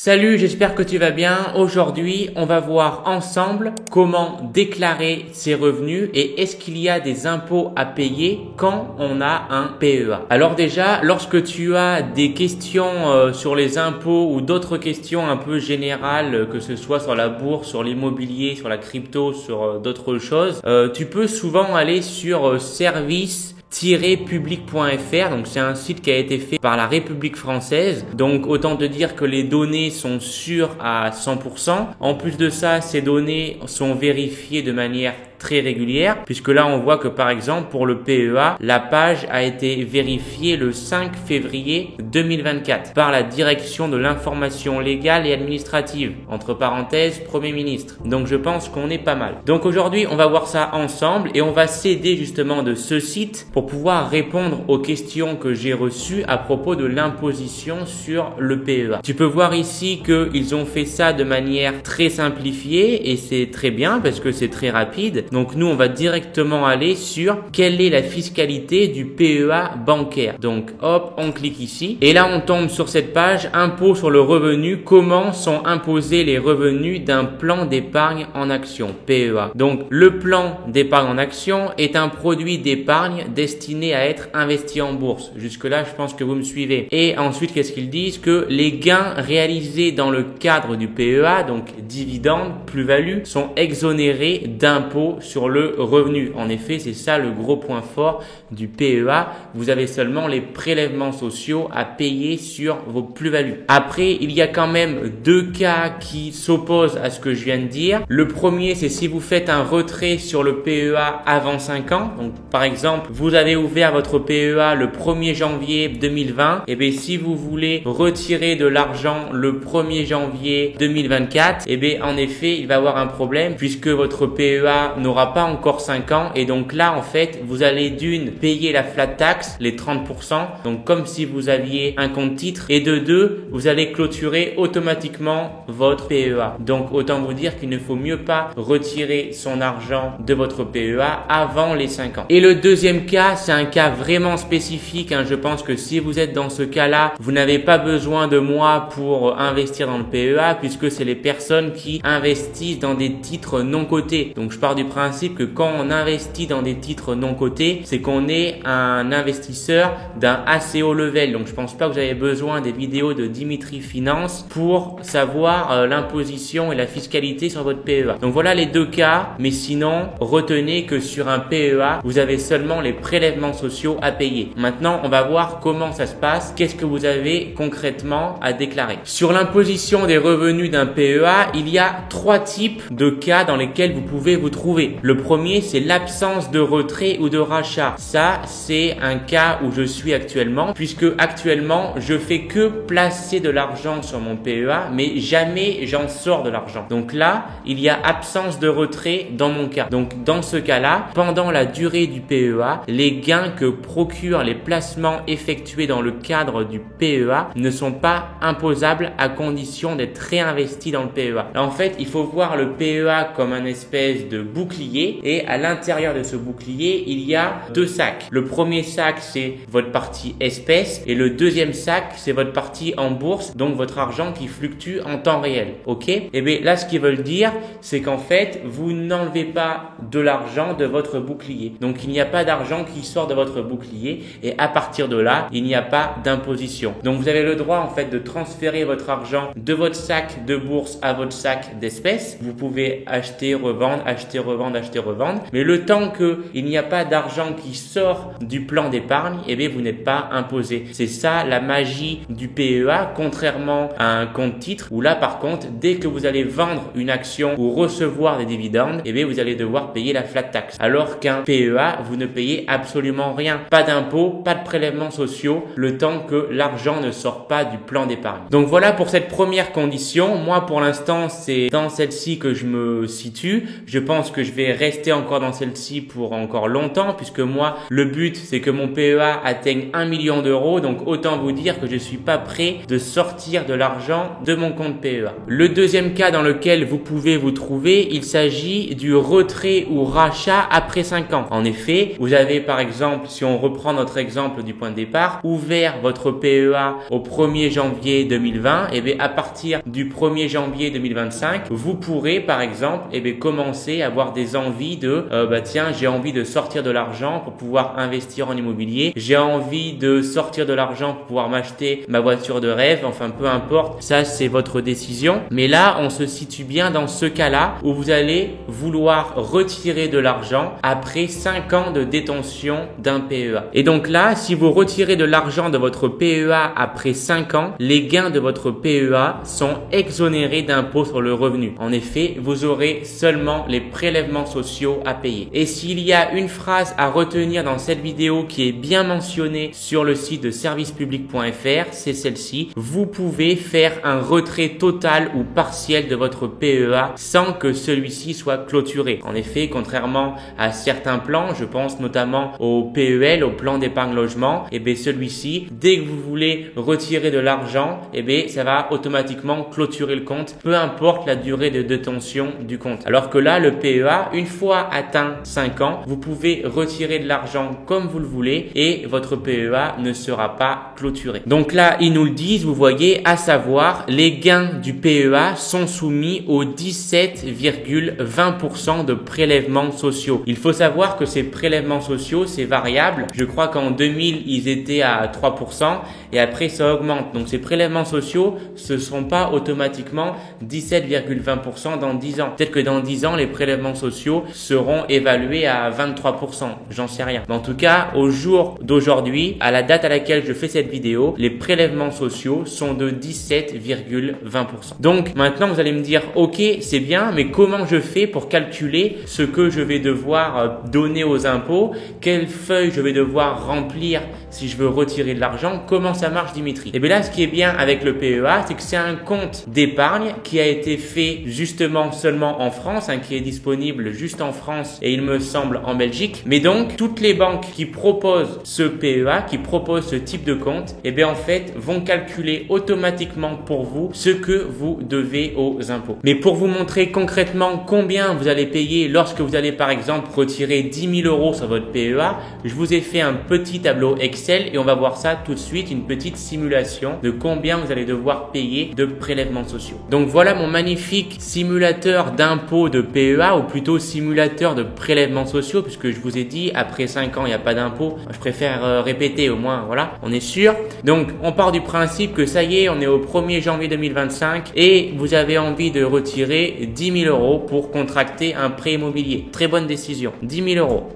Salut, j'espère que tu vas bien. Aujourd'hui, on va voir ensemble comment déclarer ses revenus et est-ce qu'il y a des impôts à payer quand on a un PEA. Alors déjà, lorsque tu as des questions sur les impôts ou d'autres questions un peu générales, que ce soit sur la bourse, sur l'immobilier, sur la crypto, sur d'autres choses, tu peux souvent aller sur service-public.fr. Donc c'est un site qui a été fait par la République française. Donc autant te dire que les données sont sûres à 100%. En plus de ça, ces données sont vérifiées de manière très régulière, puisque là on voit que par exemple pour le PEA, la page a été vérifiée le 5 février 2024 par la direction de l'information légale et administrative, entre parenthèses Premier ministre. Donc je pense qu'on est pas mal. Donc aujourd'hui on va voir ça ensemble et on va s'aider justement de ce site pour pouvoir répondre aux questions que j'ai reçues à propos de l'imposition sur le PEA. Tu peux voir ici qu'ils ont fait ça de manière très simplifiée et c'est très bien parce que c'est très rapide. Donc nous, on va directement aller sur quelle est la fiscalité du PEA bancaire. Donc hop, on clique ici et là on tombe sur cette page impôt sur le revenu, comment sont imposés les revenus d'un plan d'épargne en action, PEA. Donc le plan d'épargne en action est un produit d'épargne destiné à être investi en bourse. Jusque là, je pense que vous me suivez. Et ensuite, qu'est-ce qu'ils disent? Que les gains réalisés dans le cadre du PEA, donc dividendes, plus-value, sont exonérés d'impôts sur le revenu. En effet, c'est ça le gros point fort du PEA. Vous avez seulement les prélèvements sociaux à payer sur vos plus-values. Après, il y a quand même deux cas qui s'opposent à ce que je viens de dire. Le premier, c'est si vous faites un retrait sur le PEA avant 5 ans. Donc, par exemple, vous avez ouvert votre PEA le 1er janvier 2020. Et bien, si vous voulez retirer de l'argent le 1er janvier 2024, et bien, en effet, il va y avoir un problème puisque votre PEA n'aura pas encore 5 ans et donc là en fait vous allez d'une payer la flat tax, les 30%, donc comme si vous aviez un compte titre, et de deux vous allez clôturer automatiquement votre PEA. Donc autant vous dire qu'il ne faut mieux pas retirer son argent de votre PEA avant les 5 ans. Et le deuxième cas, c'est un cas vraiment spécifique, je pense que si vous êtes dans ce cas-là, vous n'avez pas besoin de moi pour investir dans le PEA puisque c'est les personnes qui investissent dans des titres non cotés. Donc je pars du principe que quand on investit dans des titres non cotés, c'est qu'on est un investisseur d'un assez haut level. Donc je pense pas que vous avez besoin des vidéos de Dimitri Finance pour savoir l'imposition et la fiscalité sur votre PEA. Donc voilà les deux cas, mais sinon retenez que sur un PEA, vous avez seulement les prélèvements sociaux à payer. Maintenant, on va voir comment ça se passe, qu'est-ce que vous avez concrètement à déclarer. Sur l'imposition des revenus d'un PEA, il y a 3 types de cas dans lesquels vous pouvez vous trouver. Le premier, c'est l'absence de retrait ou de rachat. Ça, c'est un cas où je suis actuellement, puisque actuellement, je fais que placer de l'argent sur mon PEA, mais jamais j'en sors de l'argent. Donc là, il y a absence de retrait dans mon cas. Donc dans ce cas-là, pendant la durée du PEA, les gains que procurent les placements effectués dans le cadre du PEA ne sont pas imposables à condition d'être réinvestis dans le PEA. Là, en fait, il faut voir le PEA comme un espèce de bouclier et à l'intérieur de ce bouclier, il y a 2 sacs. Le premier sac, c'est votre partie espèce et le deuxième sac, c'est votre partie en bourse, donc votre argent qui fluctue en temps réel. Ok? Et bien là, ce qu'ils veulent dire, c'est qu'en fait, vous n'enlevez pas de l'argent de votre bouclier. Donc, il n'y a pas d'argent qui sort de votre bouclier et à partir de là, il n'y a pas d'imposition. Donc, vous avez le droit en fait de transférer votre argent de votre sac de bourse à votre sac d'espèces. Vous pouvez acheter, revendre, acheter, revendre, acheter, revendre. Mais le temps qu'il n'y a pas d'argent qui sort du plan d'épargne, eh bien, vous n'êtes pas imposé. C'est ça la magie du PEA, contrairement à un compte titre où là, par contre, dès que vous allez vendre une action ou recevoir des dividendes, eh bien, vous allez devoir payer la flat tax. Alors qu'un PEA, vous ne payez absolument rien. Pas d'impôts, pas de prélèvements sociaux, le temps que l'argent ne sort pas du plan d'épargne. Donc voilà pour cette première condition. Moi, pour l'instant, c'est dans celle-ci que je me situe. Je pense que je vais rester encore dans celle-ci pour encore longtemps puisque moi, le but, c'est que mon PEA atteigne 1 million d'euros. Donc, autant vous dire que je suis pas prêt de sortir de l'argent de mon compte PEA. Le deuxième cas dans lequel vous pouvez vous trouver, il s'agit du retrait ou rachat après 5 ans. En effet, vous avez par exemple, si on reprend notre exemple du point de départ, ouvert votre PEA au 1er janvier 2020, et bien à partir du 1er janvier 2025, vous pourrez par exemple commencer à avoir des envies de tiens, j'ai envie de sortir de l'argent pour pouvoir investir en immobilier, j'ai envie de sortir de l'argent pour pouvoir m'acheter ma voiture de rêve, enfin peu importe, ça c'est votre décision. Mais là, on se situe bien dans ce cas-là où vous allez vouloir retirer de l'argent après 5 ans de détention d'un PEA. Et donc là, si vous retirez de l'argent de votre PEA après 5 ans, les gains de votre PEA sont exonérés d'impôt sur le revenu. En effet, vous aurez seulement les prélèvements sociaux à payer. Et s'il y a une phrase à retenir dans cette vidéo qui est bien mentionnée sur le site de servicepublic.fr, c'est celle-ci. Vous pouvez faire un retrait total ou partiel de votre PEA sans que celui-ci soit clôturé. En effet, contrairement à certains plans, je pense notamment au PEL, au plan d'épargne logement, celui-ci, dès que vous voulez retirer de l'argent, ça va automatiquement clôturer le compte, peu importe la durée de détention du compte. Alors que là, le PEA, une fois atteint 5 ans, vous pouvez retirer de l'argent comme vous le voulez et votre PEA ne sera pas clôturé. Donc là, ils nous le disent, vous voyez, à savoir, les gains du PEA sont soumis aux 17,20% de prélèvements sociaux. Il faut savoir que ces prélèvements sociaux, c'est variable. Je crois qu'en 2000, ils étaient à 3% et après, ça augmente. Donc, ces prélèvements sociaux, ce ne sont pas automatiquement 17,20% dans 10 ans. Peut-être que dans 10 ans, les prélèvements sociaux seront évalués à 23%. J'en sais rien. Mais en tout cas, au jour d'aujourd'hui, à la date à laquelle je fais cette vidéo, les prélèvements sociaux sont de 17,20%. Donc, maintenant, vous allez me dire, ok, c'est bien, mais comment je fais pour calculer ce que je vais devoir donner aux impôts? Quelle feuille je vais devoir remplir si je veux retirer de l'argent? Comment ça marche, Dimitri? Et bien là, ce qui est bien avec le PEA, c'est que c'est un compte d'épargne qui a été fait justement seulement en France, qui est disponible juste en France et il me semble en Belgique. Mais donc, toutes les banques qui proposent ce PEA, qui proposent ce type de compte, en fait, vont calculer automatiquement pour vous ce que vous devez aux impôts. Mais pour vous montrer concrètement combien vous allez payer lorsque vous allez par exemple retirer 10 000 euros sur votre PEA, je vous ai fait un petit tableau Excel et on va voir ça tout de suite, une petite simulation de combien vous allez devoir payer de prélèvements sociaux. Donc voilà mon magnifique simulateur d'impôt de PEA ou plutôt simulateur de prélèvements sociaux puisque je vous ai dit après 5 ans il n'y a pas d'impôt. Je préfère répéter au moins, voilà, on est sûr. Donc on part du principe que ça y est, on est au 1er janvier 2025 et vous avez envie de retirer 10 000 euros pour contracter un prêt immobilier. Très bonne décision. 10 000 euros.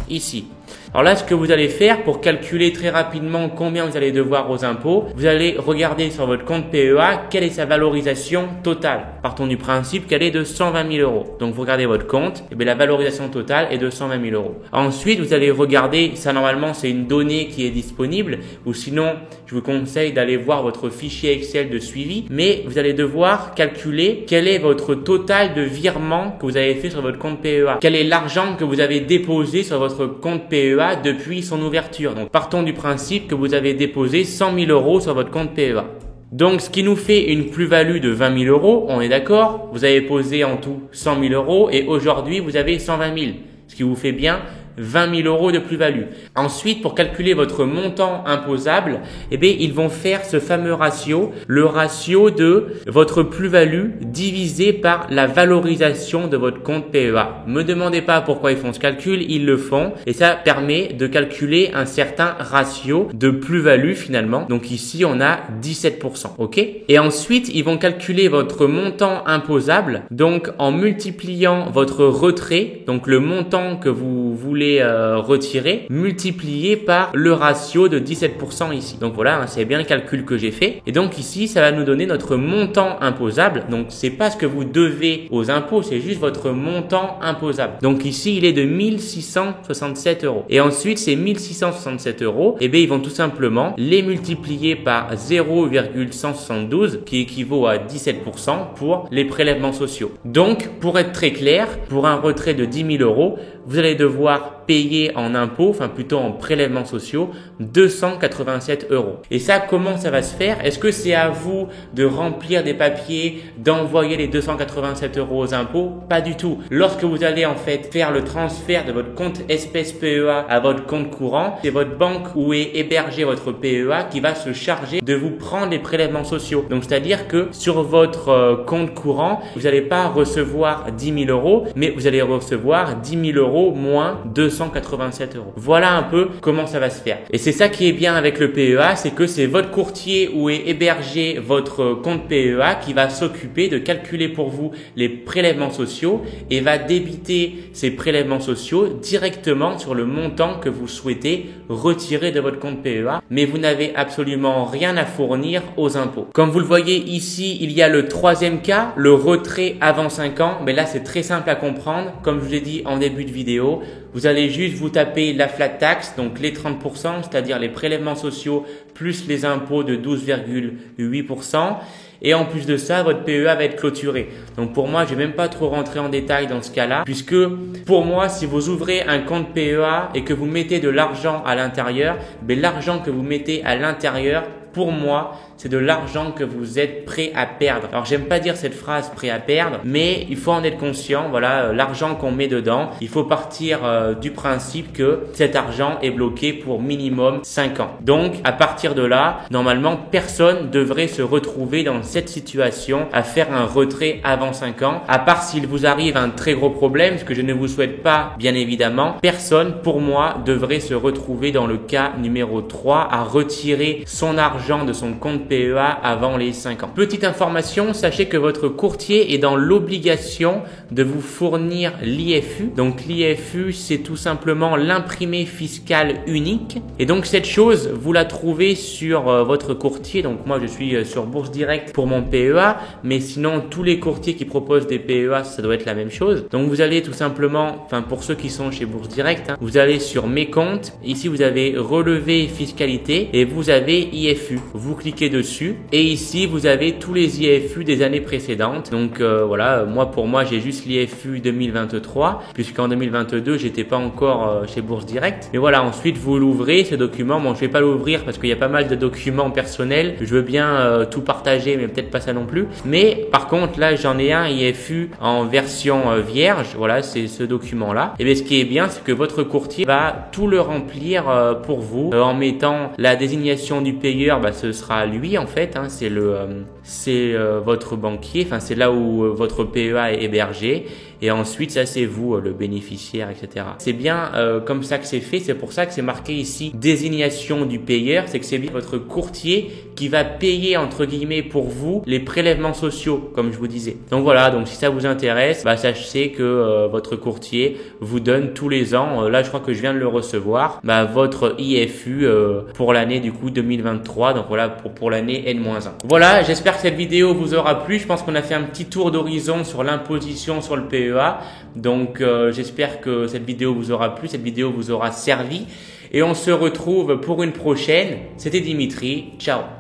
Ici. Alors là, ce que vous allez faire pour calculer très rapidement combien vous allez devoir aux impôts, vous allez regarder sur votre compte PEA quelle est sa valorisation totale. Partons du principe qu'elle est de 120 000 euros. Donc vous regardez votre compte, et bien la valorisation totale est de 120 000 euros. Ensuite, vous allez regarder, ça normalement c'est une donnée qui est disponible, ou sinon je vous conseille d'aller voir votre fichier Excel de suivi, mais vous allez devoir calculer quel est votre total de virement que vous avez fait sur votre compte PEA. Quel est l'argent que vous avez déposé sur votre compte PEA depuis son ouverture. Donc, partons du principe que vous avez déposé 100 000 euros sur votre compte PEA. Donc, ce qui nous fait une plus-value de 20 000 euros, on est d'accord? Vous avez posé en tout 100 000 euros et aujourd'hui, vous avez 120 000. Ce qui vous fait bien 20 000 euros de plus-value. Ensuite, pour calculer votre montant imposable, ils vont faire ce fameux ratio, le ratio de votre plus-value divisé par la valorisation de votre compte PEA. Me demandez pas pourquoi ils font ce calcul, ils le font et ça permet de calculer un certain ratio de plus-value finalement. Donc ici, on a 17%, ok? Et ensuite, ils vont calculer votre montant imposable, donc en multipliant votre retrait, donc le montant que vous voulez voulez retirer, multiplié par le ratio de 17% ici. Donc voilà, c'est bien le calcul que j'ai fait. Et donc ici, ça va nous donner notre montant imposable. Donc c'est pas ce que vous devez aux impôts, c'est juste votre montant imposable. Donc ici, il est de 1667 euros. Et ensuite, ces 1667 euros, eh bien, ils vont tout simplement les multiplier par 0,172 qui équivaut à 17% pour les prélèvements sociaux. Donc, pour être très clair, pour un retrait de 10 000 euros, vous allez devoir payer en impôts, enfin plutôt en prélèvements sociaux, 287 euros. Et ça, comment ça va se faire? Est-ce que c'est à vous de remplir des papiers, d'envoyer les 287 euros aux impôts? Pas du tout. Lorsque vous allez en fait faire le transfert de votre compte espèce PEA à votre compte courant, c'est votre banque où est hébergé votre PEA qui va se charger de vous prendre les prélèvements sociaux. Donc, c'est-à-dire que sur votre compte courant, vous n'allez pas recevoir 10 000 euros, mais vous allez recevoir 10 000 euros moins 287 euros. Voilà un peu comment ça va se faire. Et c'est ça qui est bien avec le PEA, c'est que c'est votre courtier où est hébergé votre compte PEA qui va s'occuper de calculer pour vous les prélèvements sociaux et va débiter ces prélèvements sociaux directement sur le montant que vous souhaitez retirer de votre compte PEA, mais vous n'avez absolument rien à fournir aux impôts. Comme vous le voyez ici, il y a le troisième cas, le retrait avant 5 ans. Mais là, c'est très simple à comprendre. Comme je vous l'ai dit en début de vidéo, vous allez juste vous taper la flat tax, donc les 30%, c'est-à-dire les prélèvements sociaux plus les impôts de 12,8%. Et en plus de ça, votre PEA va être clôturé. Donc pour moi, je vais même pas trop rentrer en détail dans ce cas-là, puisque pour moi, si vous ouvrez un compte PEA et que vous mettez de l'argent à l'intérieur, ben l'argent que vous mettez à l'intérieur, pour moi, c'est de l'argent que vous êtes prêt à perdre. Alors, j'aime pas dire cette phrase prêt à perdre, mais il faut en être conscient. Voilà, l'argent qu'on met dedans, il faut partir du principe que cet argent est bloqué pour minimum 5 ans. Donc, à partir de là, normalement, personne devrait se retrouver dans cette situation à faire un retrait avant 5 ans, à part s'il vous arrive un très gros problème, ce que je ne vous souhaite pas, bien évidemment. Personne, pour moi, devrait se retrouver dans le cas numéro 3 à retirer son argent de son compte PEA avant les 5 ans. Petite information, sachez que votre courtier est dans l'obligation de vous fournir l'IFU. Donc l'IFU, c'est tout simplement l'imprimé fiscal unique. Et donc cette chose, vous la trouvez sur votre courtier. Donc moi, je suis sur Bourse Direct pour mon PEA, mais sinon tous les courtiers qui proposent des PEA, ça doit être la même chose. Donc vous allez tout simplement, enfin pour ceux qui sont chez Bourse Direct, vous allez sur mes comptes. Ici, vous avez relevé fiscalité et vous avez IFU. Vous cliquez dessus et ici vous avez tous les IFU des années précédentes. Donc voilà, pour moi j'ai juste l'IFU 2023 puisqu'en 2022 j'étais pas encore chez Bourse Direct. Mais voilà, ensuite vous l'ouvrez ce document. Bon, je vais pas l'ouvrir parce qu'il y a pas mal de documents personnels. Je veux bien tout partager, mais peut-être pas ça non plus. Mais par contre là j'en ai un IFU en version vierge. Voilà, c'est ce document là. Et bien ce qui est bien, c'est que votre courtier va tout le remplir pour vous en mettant la désignation du payeur. Ce sera lui en fait, c'est votre banquier, enfin c'est là où votre PEA est hébergé. Et ensuite, ça c'est vous, le bénéficiaire, etc. C'est bien comme ça que c'est fait. C'est pour ça que c'est marqué ici désignation du payeur. C'est que c'est bien votre courtier qui va payer entre guillemets pour vous les prélèvements sociaux, comme je vous disais. Donc voilà. Donc si ça vous intéresse, sachez que votre courtier vous donne tous les ans. Là, je crois que je viens de le recevoir. Votre IFU pour l'année du coup 2023. Donc voilà pour l'année N-1. Voilà. J'espère que cette vidéo vous aura plu. Je pense qu'on a fait un petit tour d'horizon sur l'imposition sur le PEA. Donc j'espère que cette vidéo vous aura plu, cette vidéo vous aura servi et on se retrouve pour une prochaine. C'était Dimitri, ciao.